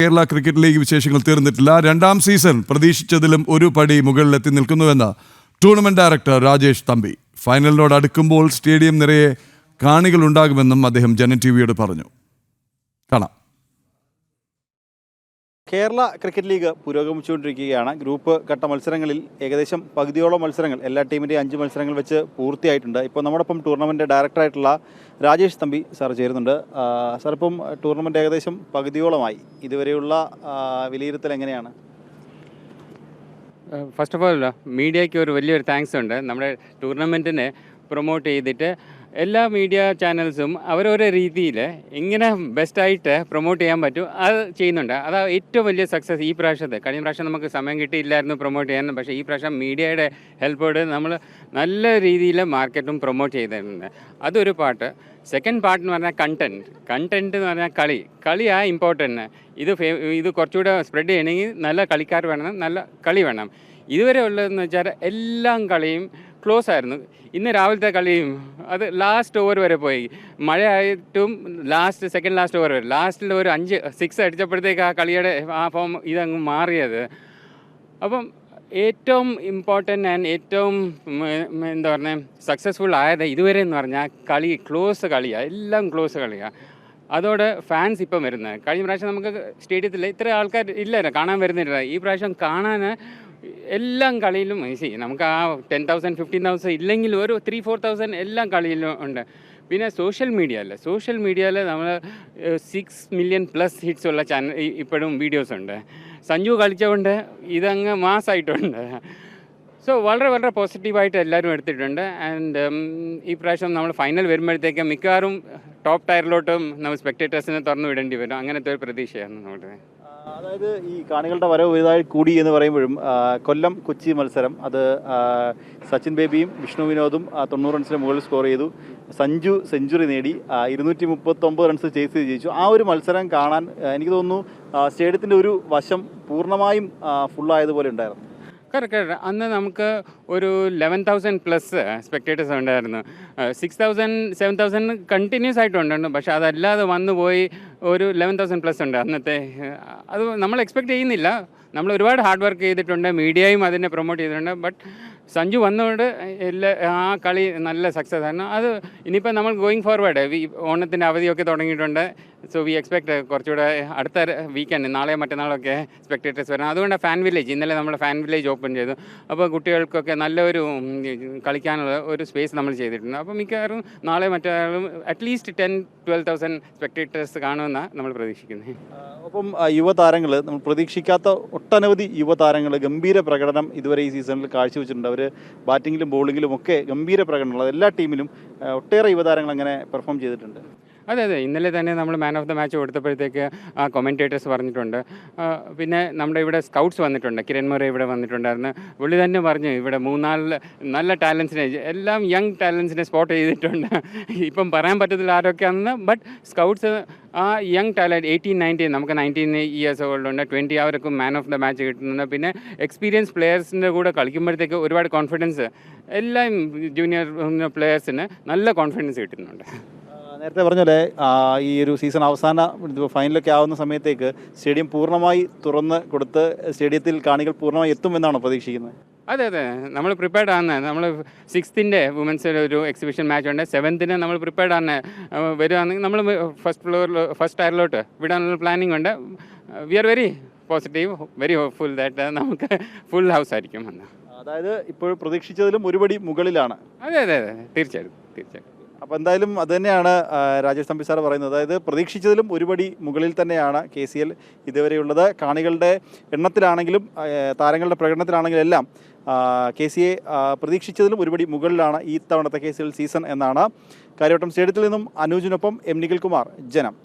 Kerala cricket league വിശേഷങ്ങൾ തീർന്നിട്ടില്ല. രണ്ടാം സീസൺ പ്രതീക്ഷിച്ചതിലും ഒരു പടി മുകളിലെത്തി നിൽക്കുന്നുവെന്ന് ടൂർണമെന്റ് ഡയറക്ടർ രാജേഷ് തമ്പി. ഫൈനലിനോട് അടുക്കുമ്പോൾ സ്റ്റേഡിയം നിറയെ കാണികൾ ഉണ്ടാകുമെന്നും അദ്ദേഹം ജനൻ ടിവിയോട് പറഞ്ഞു. കാണാം. കേരള ക്രിക്കറ്റ് ലീഗ് പുരോഗമിച്ചുകൊണ്ടിരിക്കുകയാണ്. ഗ്രൂപ്പ് ഘട്ട മത്സരങ്ങളിൽ ഏകദേശം പകുതിയോളം മത്സരങ്ങൾ എല്ലാ ടീമിൻ്റെയും 5 മത്സരങ്ങൾ വെച്ച് പൂർത്തിയായിട്ടുണ്ട്. ഇപ്പോൾ നമ്മോടൊപ്പം ടൂർണമെൻറ്റ് ഡയറക്ടറായിട്ടുള്ള രാജേഷ് തമ്പി സാർ ചേരുന്നുണ്ട്. സാർ, ഇപ്പം ടൂർണമെൻറ്റ് ഏകദേശം പകുതിയോളമായി. ഇതുവരെയുള്ള വിലയിരുത്തൽ എങ്ങനെയാണ്? ഫസ്റ്റ് ഓഫ് ഓൾ മീഡിയയ്ക്ക് ഒരു വലിയൊരു താങ്ക്സ് ഉണ്ട്. നമ്മുടെ ടൂർണമെൻറ്റിനെ പ്രൊമോട്ട് ചെയ്തിട്ട് എല്ലാ മീഡിയ ചാനൽസും അവരോരോ രീതിയിൽ എങ്ങനെ ബെസ്റ്റായിട്ട് പ്രൊമോട്ട് ചെയ്യാൻ പറ്റും അത് ചെയ്യുന്നുണ്ട്. അതാണ് ഏറ്റവും വലിയ സക്സസ് ഈ പ്രാവശ്യത്തെ. കഴിഞ്ഞ പ്രാവശ്യം നമുക്ക് സമയം കിട്ടിയില്ലായിരുന്നു പ്രൊമോട്ട് ചെയ്യാൻ. പക്ഷേ ഈ പ്രാവശ്യം മീഡിയയുടെ ഹെൽപ്പോട് നമ്മൾ നല്ല രീതിയിൽ മാർക്കറ്റും പ്രൊമോട്ട് ചെയ്തിട്ടുണ്ട്. അതൊരു പാർട്ട്. സെക്കൻഡ് പാർട്ട് എന്ന് പറഞ്ഞാൽ കണ്ടൻറ്റ് എന്ന് പറഞ്ഞാൽ കളിയാണ് ഇമ്പോർട്ടൻറ്റ്. ഇത് കുറച്ചുകൂടെ സ്പ്രെഡ് ചെയ്യണമെങ്കിൽ നല്ല കളിക്കാർ വേണം, നല്ല കളി വേണം. ഇതുവരെ ഉള്ളതെന്ന് വെച്ചാൽ എല്ലാം കളിയും ക്ലോസ് ആയിരുന്നു. ഇന്ന് രാവിലത്തെ കളിയും അത് ലാസ്റ്റ് ഓവർ വരെ പോയി. മഴയായിട്ടും സെക്കൻഡ് ലാസ്റ്റ് ഓവർ വരെ ലാസ്റ്റിൽ ഒരു 5 6 അടിച്ചപ്പോഴത്തേക്ക് ആ കളിയുടെ ആ ഫോം ഇതങ്ങ് മാറിയത്. അപ്പം ഏറ്റവും ഇമ്പോർട്ടൻ്റ് ആൻഡ് ഏറ്റവും എന്താ പറഞ്ഞാൽ സക്സസ്ഫുൾ ആയത് ഇതുവരെ എന്ന് പറഞ്ഞാൽ ക്ലോസ് കളിയാണ്, എല്ലാം ക്ലോസ് കളിയാണ്. അതോടെ ഫാൻസ് ഇപ്പം വരുന്നത്. കഴിഞ്ഞ പ്രാവശ്യം നമുക്ക് സ്റ്റേഡിയത്തിൽ ഇത്ര ആൾക്കാർ ഇല്ലായിരുന്നു, കാണാൻ വരുന്നില്ല. ഈ പ്രാവശ്യം കാണാൻ എല്ലാം കളിയിലും നമുക്ക് ആ 10,000 15,000 ഇല്ലെങ്കിൽ ഒരു 3-4,000 എല്ലാം കളിയിലും ഉണ്ട്. പിന്നെ സോഷ്യൽ മീഡിയയിൽ നമ്മൾ 6 മില്യൺ പ്ലസ് ഹിറ്റ്സ് ഉള്ള ചാനൽ ഇപ്പോഴും വീഡിയോസ് ഉണ്ട്. സഞ്ജു കളിച്ചുകൊണ്ട് ഇതങ്ങ് മാസ്സായിട്ടുണ്ട്. സോ വളരെ പോസിറ്റീവായിട്ട് എല്ലാവരും എടുത്തിട്ടുണ്ട്. ആൻഡ് ഈ പ്രാവശ്യം നമ്മൾ ഫൈനൽ വരുമ്പോഴത്തേക്ക് മിക്കവാറും ടോപ്പ് ടയറിലോട്ടും നമ്മൾ സ്പെക്ടേറ്റേഴ്സിനെ തുറന്നു വിടേണ്ടി വരും. അങ്ങനത്തെ ഒരു പ്രതീക്ഷയാണ് നമ്മുടെ. അതായത് ഈ കാണികളുടെ വരവ് വലുതായി കൂടി എന്ന് പറയുമ്പോഴും കൊല്ലം കൊച്ചി മത്സരം അത് സച്ചിൻ ബേബിയും വിഷ്ണു വിനോദും 90 റൺസിന് മുകളിൽ സ്കോർ ചെയ്തു. സഞ്ജു സെഞ്ചുറി നേടി 239 റൺസ് ചേസ് ചെയ്ത് ജയിച്ചു. ആ ഒരു മത്സരം കാണാൻ എനിക്ക് തോന്നുന്നു സ്റ്റേഡിയത്തിൻ്റെ ഒരു വശം പൂർണ്ണമായും ഫുള്ളായതുപോലെ ഉണ്ടായിരുന്നു. കറക്റ്റ്. അന്ന് നമുക്ക് ഒരു 11,000 പ്ലസ് സ്പെക്ടേറ്റേഴ്സ് ഉണ്ടായിരുന്നു. 6,000 7,000 കണ്ടിന്യൂസ് ആയിട്ടുണ്ടായിരുന്നു. പക്ഷേ അതല്ലാതെ വന്നു പോയി ഒരു 11,000 പ്ലസ് ഉണ്ട് അന്നത്തെ. അത് നമ്മൾ എക്സ്പെക്റ്റ് ചെയ്യുന്നില്ല. നമ്മൾ ഒരുപാട് ഹാർഡ് വർക്ക് ചെയ്തിട്ടുണ്ട്, മീഡിയയും അതിനെ പ്രൊമോട്ട് ചെയ്തിട്ടുണ്ട്. ബട്ട് സഞ്ജു വന്നുകൊണ്ട് ആ കളി നല്ല സക്സസ് ആയിരുന്നു. അത് ഇനിയിപ്പോൾ നമ്മൾ ഗോയിങ് ഫോർവേഡ് ഓണത്തിൻ്റെ അവധിയൊക്കെ തുടങ്ങിയിട്ടുണ്ട്. സോ വി എക്സ്പെക്ട് കുറച്ചുകൂടെ അടുത്ത വീക്കെൻഡ് നാളെ മറ്റന്നാളൊക്കെ സ്പെക്ടേറ്റേഴ്സ് വരണം. അതുകൊണ്ട് ഫാൻ വില്ലേജ് ഇന്നലെ നമ്മൾ ഫാൻ വില്ലേജ് ഓപ്പൺ ചെയ്തു. അപ്പോൾ കുട്ടികൾക്കൊക്കെ നല്ലൊരു കളിക്കാനുള്ള ഒരു സ്പേസ് നമ്മൾ ചെയ്തിട്ടുണ്ട്. അപ്പോൾ മിക്കവാറും നാളെ മറ്റന്നാളും അറ്റ്ലീസ്റ്റ് 10,000-12,000 സ്പെക്ടേറ്റേഴ്സ് കാണുമെന്നാണ് നമ്മൾ പ്രതീക്ഷിക്കുന്നത്. അപ്പം യുവതാരങ്ങൾ നമ്മൾ പ്രതീക്ഷിക്കാത്ത ഒട്ടനവധി യുവതാരങ്ങൾ ഗംഭീര പ്രകടനം ഇതുവരെ ഈ സീസണിൽ കാഴ്ചവെച്ചിട്ടുണ്ട്. അവർ ബാറ്റിങ്ങിലും ബോളിങ്ങിലും ഒക്കെ ഗംഭീര പ്രകടനമുള്ളത് എല്ലാ ടീമിലും ഒട്ടേറെ യുവതാരങ്ങൾ അങ്ങനെ പെർഫോം ചെയ്തിട്ടുണ്ട്. അതെ, ഇന്നലെ തന്നെ നമ്മൾ മാൻ ഓഫ് ദ മാച്ച് കൊടുത്തപ്പോഴത്തേക്ക് ആ കൊമൻറ്റേറ്റേഴ്സ് പറഞ്ഞിട്ടുണ്ട്. പിന്നെ നമ്മുടെ ഇവിടെ സ്കൗട്ട്സ് വന്നിട്ടുണ്ട്. കിരൺ മുറെ ഇവിടെ വന്നിട്ടുണ്ടായിരുന്നു. പുള്ളി തന്നെ പറഞ്ഞു ഇവിടെ 3-4 നല്ല ടാലൻസിനെ, എല്ലാം യങ് ടാലൻസിനെ സ്പോട്ട് ചെയ്തിട്ടുണ്ട്. ഇപ്പം പറയാൻ പറ്റത്തില്ല ആരൊക്കെയാണെന്ന്. ബട്ട് സ്കൗട്ട്സ് ആ യങ് ടാലൻറ്റ് 18-19 നമുക്ക് 19 ഇയേഴ്സ് ഓൾഡുണ്ട്, 20 അവർക്കും മാൻ ഓഫ് ദ മാച്ച് കിട്ടുന്നുണ്ട്. പിന്നെ എക്സ്പീരിയൻസ് പ്ലെയേഴ്സിൻ്റെ കൂടെ കളിക്കുമ്പോഴത്തേക്ക് ഒരുപാട് കോൺഫിഡൻസ് എല്ലാം ജൂനിയർ പ്ലെയേഴ്സിന് നല്ല കോൺഫിഡൻസ് കിട്ടുന്നുണ്ട്. നേരത്തെ പറഞ്ഞ ഈ ഒരു സീസൺ അവസാന ഫൈനലൊക്കെ ആവുന്ന സമയത്തേക്ക് സ്റ്റേഡിയം പൂർണ്ണമായി തുറന്ന് കൊടുത്ത് സ്റ്റേഡിയത്തിൽ കാണികൾ പൂർണ്ണമായി എത്തുമെന്നാണോ പ്രതീക്ഷിക്കുന്നത്? അതെ, നമ്മൾ പ്രിപ്പയർഡ് ആണ്. നമ്മൾ 6th വുമൻസ് ഒരു എക്സിബിഷൻ മാച്ച് ഉണ്ട്. 7th നമ്മൾ പ്രിപ്പയർഡ് ആണ്. വരുവാണെങ്കിൽ നമ്മൾ ഫസ്റ്റ് ടയറിലോട്ട് വിടാനുള്ള പ്ലാനിങ് ഉണ്ട്. We are very positive, very hopeful that നമുക്ക് ഫുൾ ഹൗസ് ആയിരിക്കും എന്ന്. അതായത് ഇപ്പോൾ പ്രതീക്ഷിച്ചതിലും ഒരുപടി മുകളിലാണ്. അതെ, തീർച്ചയായിട്ടും. അപ്പോൾ എന്തായാലും അത് തന്നെയാണ് രാജേഷ് തമ്പി സാർ പറയുന്നത്. അതായത് പ്രതീക്ഷിച്ചതിലും ഒരുപടി മുകളിൽ തന്നെയാണ് KCL ഇതുവരെയുള്ളത്. കാണികളുടെ എണ്ണത്തിലാണെങ്കിലും താരങ്ങളുടെ പ്രകടനത്തിലാണെങ്കിലും എല്ലാം KCA പ്രതീക്ഷിച്ചതിലും ഒരുപടി മുകളിലാണ് ഈ തവണത്തെ KCL സീസൺ എന്നാണ്. കാര്യവട്ടം സ്റ്റേഡിയത്തിൽ നിന്നും അനൂജിനൊപ്പം M. നിഖിൽ കുമാർ, ജനം.